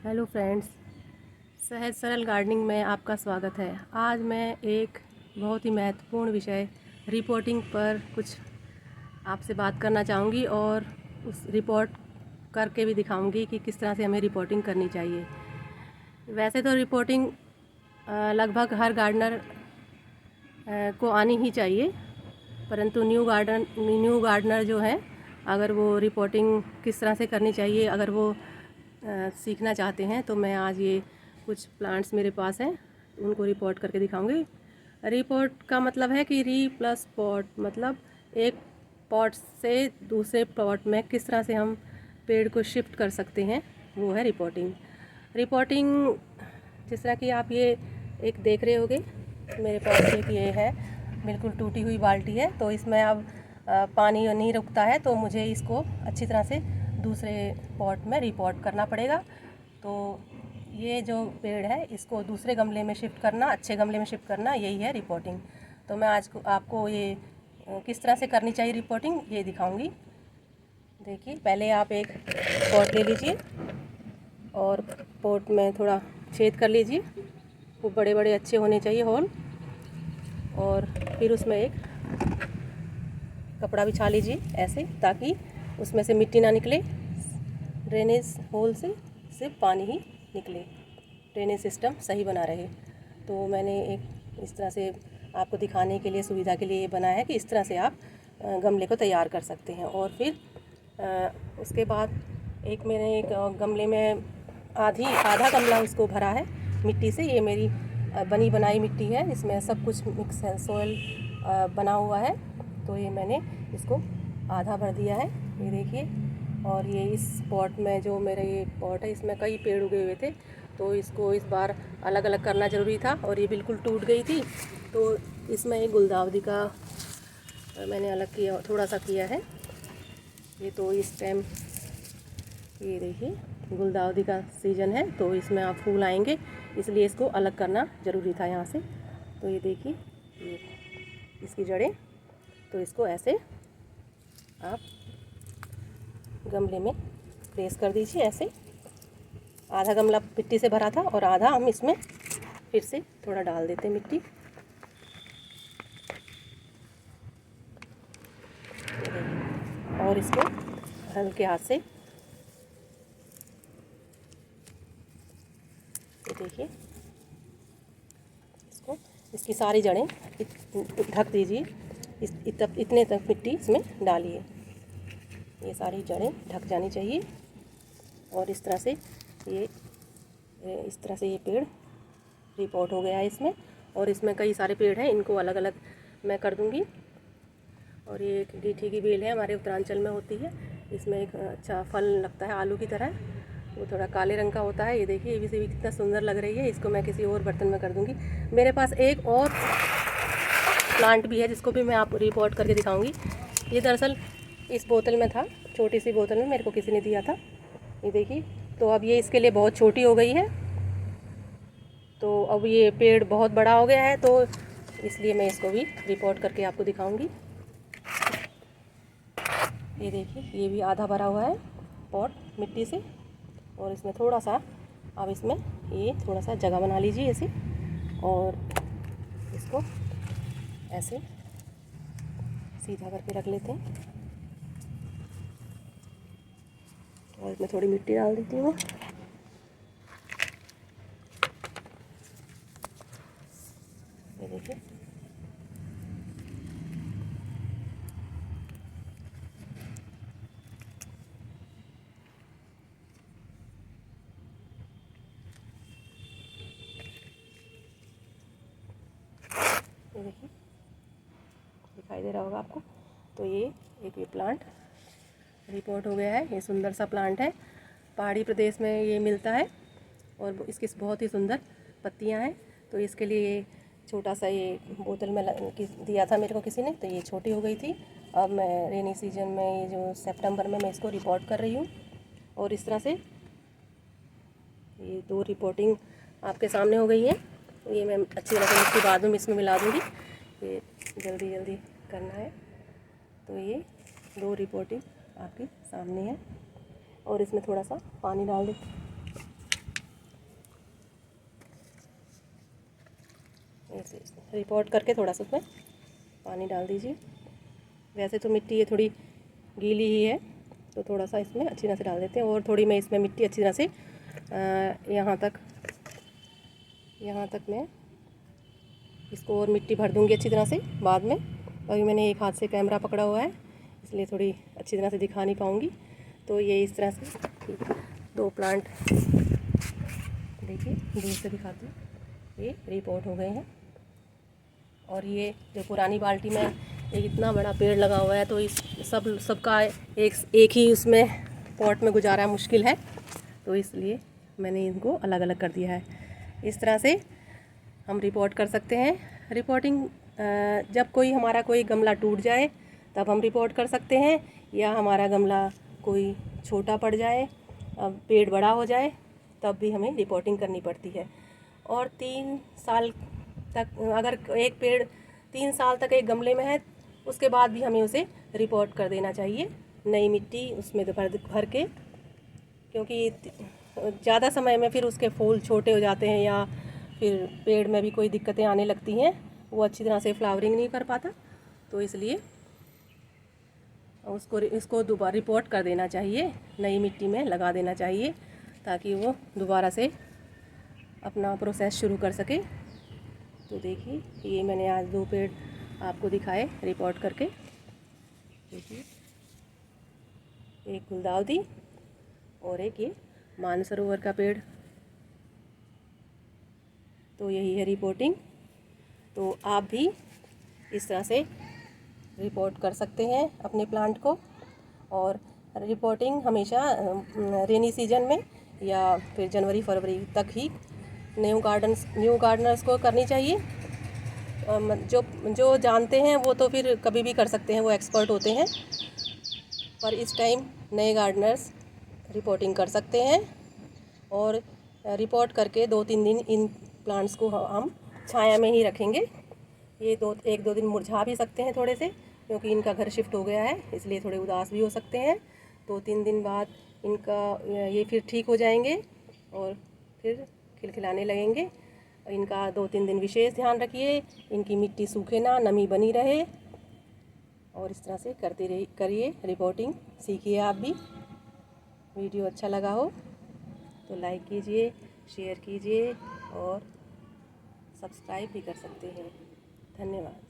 Hello friends, सहज सरल gardening में आपका स्वागत है। आज मैं एक बहुत ही महत्वपूर्ण विषय रिपोर्टिंग पर कुछ आपसे बात करना चाहूँगी और उस रिपोर्ट करके भी दिखाऊँगी कि किस तरह से हमें रिपोर्टिंग करनी चाहिए। वैसे तो रिपोर्टिंग लगभग हर गार्डनर को आनी ही चाहिए, परंतु न्यू गार्डनर जो है, अगर वो रिपोर्टिंग किस तरह से करनी चाहिए अगर वो सीखना चाहते हैं तो मैं आज ये कुछ प्लांट्स मेरे पास हैं उनको रिपोर्ट करके दिखाऊंगी। रिपोर्ट का मतलब है कि री प्लस पॉट, मतलब एक पॉट से दूसरे पॉट में किस तरह से हम पेड़ को शिफ्ट कर सकते हैं, वो है रिपोर्टिंग। रिपोर्टिंग जिस तरह कि आप ये एक देख रहे होगे, मेरे पास एक ये है बिल्कुल टूटी हुई बाल्टी है, तो इसमें अब पानी नहीं रुकता है, तो मुझे इसको अच्छी तरह से दूसरे पॉट में रिपोर्ट करना पड़ेगा। तो ये जो पेड़ है इसको दूसरे गमले में शिफ्ट करना, अच्छे गमले में शिफ्ट करना, यही है रिपोर्टिंग। तो मैं आज आपको ये किस तरह से करनी चाहिए रिपोर्टिंग ये दिखाऊंगी। देखिए, पहले आप एक पॉट ले लीजिए और पॉट में थोड़ा छेद कर लीजिए, वो बड़े बड़े अच्छे होने चाहिए होल, और फिर उसमें एक कपड़ा बिछा लीजिए ऐसे, ताकि उसमें से मिट्टी ना निकले, ड्रेनेज होल से सिर्फ पानी ही निकले, ड्रेनेज सिस्टम सही बना रहे। तो मैंने एक इस तरह से आपको दिखाने के लिए, सुविधा के लिए ये बनाया है कि इस तरह से आप गमले को तैयार कर सकते हैं। और फिर उसके बाद मैंने एक गमले में आधा गमला उसको भरा है मिट्टी से। ये मेरी बनी बनाई मिट्टी है, इसमें सब कुछ मिक्स है, सोयल बना हुआ है। तो ये मैंने इसको आधा भर दिया है, ये देखिए। और ये इस पॉट में, जो मेरा ये पॉट है, इसमें कई पेड़ उगे हुए थे, तो इसको इस बार अलग अलग करना ज़रूरी था, और ये बिल्कुल टूट गई थी। तो इसमें एक गुलदाउदी का मैंने अलग किया, थोड़ा सा किया है। ये तो इस टाइम ये देखिए गुलदाउदी का सीज़न है, तो इसमें आप फूल आएंगे, इसलिए इसको अलग करना ज़रूरी था यहाँ से। तो ये देखिए, ये इसकी जड़ें, तो इसको ऐसे आप गमले में प्लेस कर दीजिए ऐसे। आधा गमला मिट्टी से भरा था और आधा हम इसमें फिर से थोड़ा डाल देते हैं मिट्टी। और इसको हल्के हाथ से, ये देखिए, इसको इसकी सारी जड़ें ढक दीजिए, इतने तक मिट्टी इसमें डालिए, ये सारी जड़ें ढक जानी चाहिए। और इस तरह से ये पेड़ रिपोर्ट हो गया है इसमें। और इसमें कई सारे पेड़ हैं, इनको अलग अलग मैं कर दूंगी। और ये एक गीठी की बेल है, हमारे उत्तरांचल में होती है, इसमें एक अच्छा फल लगता है आलू की तरह, वो थोड़ा काले रंग का होता है। ये देखिए, ये भी कितना सुंदर लग रही है, इसको मैं किसी और बर्तन में कर दूंगी। मेरे पास एक और प्लांट भी है जिसको भी मैं आपको रिपोर्ट करके दिखाऊंगी। ये दरअसल इस बोतल में था, छोटी सी बोतल में, मेरे को किसी ने दिया था, ये देखिए। तो अब ये इसके लिए बहुत छोटी हो गई है, तो अब ये पेड़ बहुत बड़ा हो गया है, तो इसलिए मैं इसको भी रिपोर्ट करके आपको दिखाऊंगी। ये देखिए, ये भी आधा भरा हुआ है पॉट मिट्टी से, और इसमें थोड़ा सा, अब इसमें ये थोड़ा सा जगह बना लीजिए ऐसे, और इसको ऐसे सीधा करके रख लेते हैं। और इसमें थोड़ी मिट्टी डाल देती हूँ। ये देखिए, ये देखिए, दिखाई दे रहा होगा आपको। तो ये प्लांट रिपोर्ट हो गया है। ये सुंदर सा प्लांट है, पहाड़ी प्रदेश में ये मिलता है, और इसकी बहुत ही सुंदर पत्तियां हैं। तो इसके लिए ये छोटा सा ये बोतल में दिया था मेरे को किसी ने, तो ये छोटी हो गई थी। अब मैं रेनी सीजन में, ये जो सितंबर में, मैं इसको रिपोर्ट कर रही हूँ। और इस तरह से ये 2 रिपोर्टिंग आपके सामने हो गई है। ये मैं अच्छी तरह से मिट्टी बाद में इसमें मिला दूँगी, ये जल्दी जल्दी करना है। तो ये 2 रिपोर्टिंग आपके सामने है, और इसमें थोड़ा सा पानी डाल दें। ऐसे रिपोर्ट करके थोड़ा सा उसमें पानी डाल दीजिए। वैसे तो मिट्टी ये थोड़ी गीली ही है, तो थोड़ा सा इसमें अच्छी तरह से डाल देते हैं। और थोड़ी मैं इसमें मिट्टी अच्छी तरह से यहाँ तक मैं इसको और मिट्टी भर दूँगी अच्छी तरह से बाद में। अभी मैंने एक हाथ से कैमरा पकड़ा हुआ है, इसलिए थोड़ी अच्छी तरह से दिखा नहीं पाऊँगी। तो ये इस तरह से 2 प्लांट देखिए दूर से दिखाती हूँ, ये रिपोर्ट हो गए हैं। और ये जो पुरानी बाल्टी में एक इतना बड़ा पेड़ लगा हुआ है, तो इस सबका एक ही उसमें पॉट में गुजारा मुश्किल है, तो इसलिए मैंने इनको अलग अलग कर दिया है। इस तरह से हम रिपोर्ट कर सकते हैं। रिपोर्टिंग जब हमारा कोई गमला टूट जाए तब हम रिपोर्ट कर सकते हैं, या हमारा गमला कोई छोटा पड़ जाए, पेड़ बड़ा हो जाए, तब भी हमें रिपोर्टिंग करनी पड़ती है। और 3 साल तक अगर एक पेड़ 3 साल तक एक गमले में है, उसके बाद भी हमें उसे रिपोर्ट कर देना चाहिए, नई मिट्टी उसमें भर के, क्योंकि ज़्यादा समय में फिर उसके फूल छोटे हो जाते हैं या फिर पेड़ में भी कोई दिक्कतें आने लगती हैं, वो अच्छी तरह से फ्लावरिंग नहीं कर पाता। तो इसलिए इसको दोबारा रिपोर्ट कर देना चाहिए, नई मिट्टी में लगा देना चाहिए, ताकि वो दोबारा से अपना प्रोसेस शुरू कर सके। तो देखिए ये मैंने आज 2 पेड़ आपको दिखाए रिपोर्ट करके। देखिए एक गुलदाउदी और एक ये मानसरोवर का पेड़। तो यही है रिपोर्टिंग। तो आप भी इस तरह से रिपोर्ट कर सकते हैं अपने प्लांट को। और रिपोर्टिंग हमेशा रेनी सीजन में या फिर जनवरी फरवरी तक ही न्यू गार्डनर्स को करनी चाहिए। जो जानते हैं वो तो फिर कभी भी कर सकते हैं, वो एक्सपर्ट होते हैं। पर इस टाइम नए गार्डनर्स रिपोर्टिंग कर सकते हैं, और रिपोर्ट करके 2-3 दिन इन प्लांट्स को हम छाया में ही रखेंगे। ये 1-2 दिन मुरझा भी सकते हैं थोड़े से, क्योंकि इनका घर शिफ्ट हो गया है, इसलिए थोड़े उदास भी हो सकते हैं। 2-3 दिन बाद इनका ये फिर ठीक हो जाएंगे और फिर खिलखिलाने लगेंगे। इनका 2-3 दिन विशेष ध्यान रखिए, इनकी मिट्टी सूखे ना, नमी बनी रहे, और इस तरह से करिए रिपोर्टिंग, सीखिए आप भी। वीडियो अच्छा लगा हो तो लाइक कीजिए, शेयर कीजिए और सब्सक्राइब भी कर सकते हैं। धन्यवाद।